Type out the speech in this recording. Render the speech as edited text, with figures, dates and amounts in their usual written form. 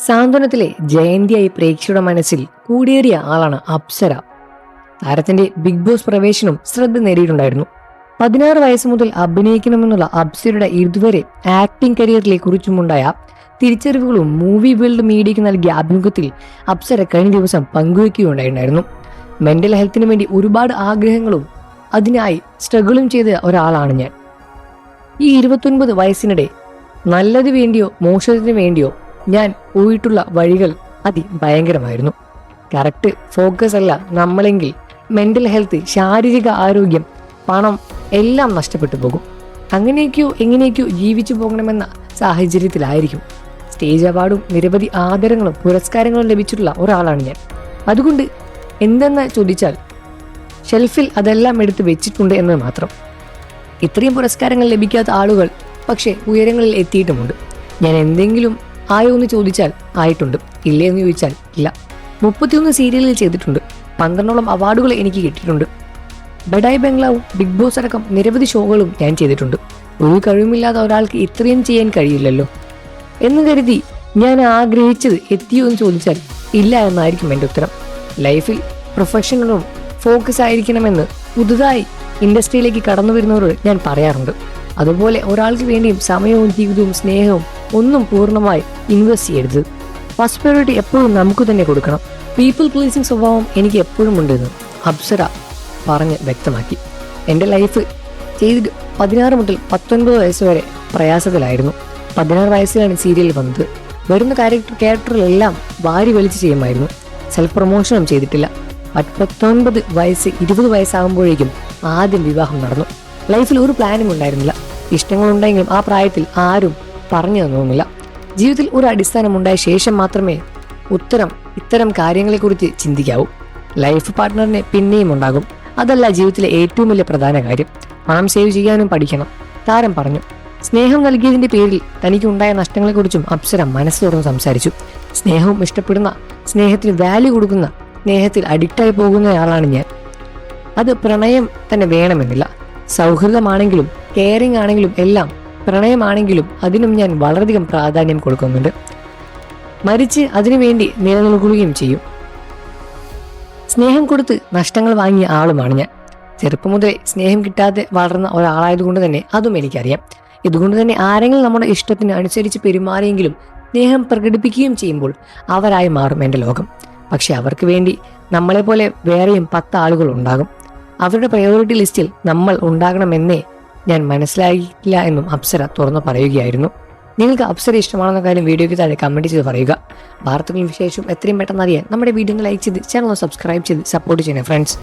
സാന്ത്വനത്തിലെ ജയന്തിയായി പ്രേക്ഷകരുടെ മനസ്സിൽ കൂടിയേറിയ ആളാണ് അപ്സര. താരത്തിന്റെ ബിഗ് ബോസ് പ്രവേശനം ശ്രദ്ധ നേടിയിട്ടുണ്ടായിരുന്നു. 16 വയസ്സ് മുതൽ അഭിനയിക്കണമെന്നുള്ള അപ്സരയുടെ ഇതുവരെ ആക്ടിംഗ് കരിയറിലെ കുറിച്ചുമുണ്ടായ തിരിച്ചറിവുകളും മൂവി വേൾഡ് മീഡിയയ്ക്ക് നൽകിയ അഭിമുഖത്തിൽ അപ്സര കഴിഞ്ഞ ദിവസം പങ്കുവയ്ക്കുകയുണ്ടായിരുന്നു. മെന്റൽ ഹെൽത്തിന് വേണ്ടി ഒരുപാട് ആഗ്രഹങ്ങളും അതിനായി സ്ട്രഗിളും ചെയ്ത ഒരാളാണ് ഞാൻ. ഈ 29 വയസ്സിനിടെ നല്ലത് വേണ്ടിയോ മോശത്തിന് വേണ്ടിയോ ഞാൻ പോയിട്ടുള്ള വഴികൾ അതിഭയങ്കരമായിരുന്നു. കറക്റ്റ് ഫോക്കസ് അല്ല നമ്മളെങ്കിൽ മെന്റൽ ഹെൽത്ത്, ശാരീരിക ആരോഗ്യം, പണം എല്ലാം നഷ്ടപ്പെട്ടു പോകും. അങ്ങനെയൊക്കെയോ എങ്ങനെയൊക്കെയോ ജീവിച്ചു പോകണമെന്ന സാഹചര്യത്തിലായിരിക്കും. സ്റ്റേജ് അവാർഡും നിരവധി ആദരങ്ങളും പുരസ്കാരങ്ങളും ലഭിച്ചിട്ടുള്ള ഒരാളാണ് ഞാൻ. അതുകൊണ്ട് എന്തെന്ന് ചോദിച്ചാൽ ഷെൽഫിൽ അതെല്ലാം എടുത്ത് വെച്ചിട്ടുണ്ട് എന്ന് മാത്രം. ഇത്രയും പുരസ്കാരങ്ങൾ ലഭിക്കാത്ത ആളുകൾ പക്ഷേ ഉയരങ്ങളിൽ എത്തിയിട്ടുമുണ്ട്. ഞാൻ എന്തെങ്കിലും ആയോ എന്ന് ചോദിച്ചാൽ ആയിട്ടുണ്ട്, ഇല്ലേ എന്ന് ചോദിച്ചാൽ ഇല്ല. 31 സീരിയലിൽ ചെയ്തിട്ടുണ്ട്. 12ഓളം അവാർഡുകൾ എനിക്ക് കിട്ടിയിട്ടുണ്ട്. ബഡായി ബംഗ്ലാവും ബിഗ് ബോസ് അടക്കം നിരവധി ഷോകളും ഞാൻ ചെയ്തിട്ടുണ്ട്. ഒരു കഴിവുമില്ലാത്ത ഒരാൾക്ക് ഇത്രയും ചെയ്യാൻ കഴിയില്ലല്ലോ എന്ന് കരുതി ഞാൻ ആഗ്രഹിച്ചത് എത്തിയോ എന്ന് ചോദിച്ചാൽ ഇല്ല എന്നായിരിക്കും എൻ്റെ ഉത്തരം. ലൈഫിൽ പ്രൊഫഷണലും ഫോക്കസ് ആയിരിക്കണമെന്ന് പുതുതായി ഇൻഡസ്ട്രിയിലേക്ക് കടന്നു വരുന്നവരോട് ഞാൻ പറയാറുണ്ട്. അതുപോലെ ഒരാൾക്ക് വേണ്ടിയും സമയവും ജീവിതവും സ്നേഹവും ഒന്നും പൂർണ്ണമായി ഇൻവെസ്റ്റ് ചെയ്യരുത്. ഫസ്റ്റ് പ്രയോറിറ്റി എപ്പോഴും നമുക്ക് തന്നെ കൊടുക്കണം. പീപ്പിൾ പ്ലീസിങ് സ്വഭാവം എനിക്ക് എപ്പോഴും ഉണ്ടെന്ന് അപ്സര പറഞ്ഞ് വ്യക്തമാക്കി. എൻ്റെ ലൈഫ് ചെയ്ത് 16 മുതൽ 19 വയസ്സ് വരെ പ്രയാസത്തിലായിരുന്നു. 16 വയസ്സിലാണ് സീരിയൽ വന്നത്. വരുന്ന ക്യാരക്ടറിലെല്ലാം വാരി വലിച്ച് ചെയ്യുമായിരുന്നു. സെൽഫ് പ്രൊമോഷനും ചെയ്തിട്ടില്ല. 19 വയസ്സ് 20 വയസ്സാകുമ്പോഴേക്കും ആദ്യം വിവാഹം നടന്നു. ലൈഫിൽ ഒരു പ്ലാനും ഉണ്ടായിരുന്നില്ല. ഇഷ്ടങ്ങളുണ്ടെങ്കിലും ആ പ്രായത്തിൽ ആരും പറഞ്ഞു തന്നൊന്നുമില്ല. ജീവിതത്തിൽ ഒരു അടിസ്ഥാനം ഉണ്ടായ ശേഷം മാത്രമേ ഇത്തരം കാര്യങ്ങളെക്കുറിച്ച് ചിന്തിക്കാവൂ. ലൈഫ് പാർട്ട്ണറിനെ പിന്നെയും ഉണ്ടാകും. അതല്ല ജീവിതത്തിലെ ഏറ്റവും വലിയ പ്രധാന കാര്യം. പണം സേവ് ചെയ്യാനും പഠിക്കണം, താരം പറഞ്ഞു. സ്നേഹം നൽകിയതിന്റെ പേരിൽ തനിക്കുണ്ടായ നഷ്ടങ്ങളെക്കുറിച്ചും അപ്സര മനസ്സ് തുറന്ന് സംസാരിച്ചു. സ്നേഹവും ഇഷ്ടപ്പെടുന്ന, സ്നേഹത്തിന് വാല്യൂ കൊടുക്കുന്ന, സ്നേഹത്തിൽ അഡിക്റ്റായി പോകുന്നയാളാണ് ഞാൻ. അത് പ്രണയം തന്നെ വേണമെന്നില്ല. സൗഹൃദമാണെങ്കിലും കെയറിംഗ് ആണെങ്കിലും എല്ലാം, പ്രണയമാണെങ്കിലും അതിനും ഞാൻ വളരെയധികം പ്രാധാന്യം കൊടുക്കുന്നുണ്ട്. മരിച്ച് അതിനുവേണ്ടി നിലനിൽക്കുകയും ചെയ്യും. സ്നേഹം കൊടുത്ത് നഷ്ടങ്ങൾ വാങ്ങിയ ആളുമാണ് ഞാൻ. ചെറുപ്പം മുതലേ സ്നേഹം കിട്ടാതെ വളർന്ന ഒരാളായതുകൊണ്ട് തന്നെ അതും എനിക്കറിയാം. ഇതുകൊണ്ട് തന്നെ ആരെങ്കിലും നമ്മുടെ ഇഷ്ടത്തിന് അനുസരിച്ച് പെരുമാറിയെങ്കിലും സ്നേഹം പ്രകടിപ്പിക്കുകയും ചെയ്യുമ്പോൾ അവരായി മാറും എൻ്റെ ലോകം. പക്ഷെ അവർക്ക് വേണ്ടി നമ്മളെപ്പോലെ വേറെയും 10 ആളുകൾ ഉണ്ടാകും. അവരുടെ പ്രയോറിറ്റി ലിസ്റ്റിൽ നമ്മൾ ഉണ്ടാകണമെന്നേ ഞാൻ മനസ്സിലാക്കിയില്ല എന്നും അപ്സര തുറന്നു പറയുകയായിരുന്നു. നിങ്ങൾക്ക് അപ്സര ഇഷ്ടമാണെന്ന കാര്യം വീഡിയോയ്ക്ക് താഴെ കമൻറ്റ് ചെയ്ത് പറയുക. വാർത്തകളും വിശേഷവും എത്രയും പെട്ടെന്ന് അറിയാൻ നമ്മുടെ വീഡിയോ ലൈക്ക് ചെയ്ത് ചാനൽ സബ്സ്ക്രൈബ് ചെയ്ത് സപ്പോർട്ട് ചെയ്യണേ ഫ്രണ്ട്സ്.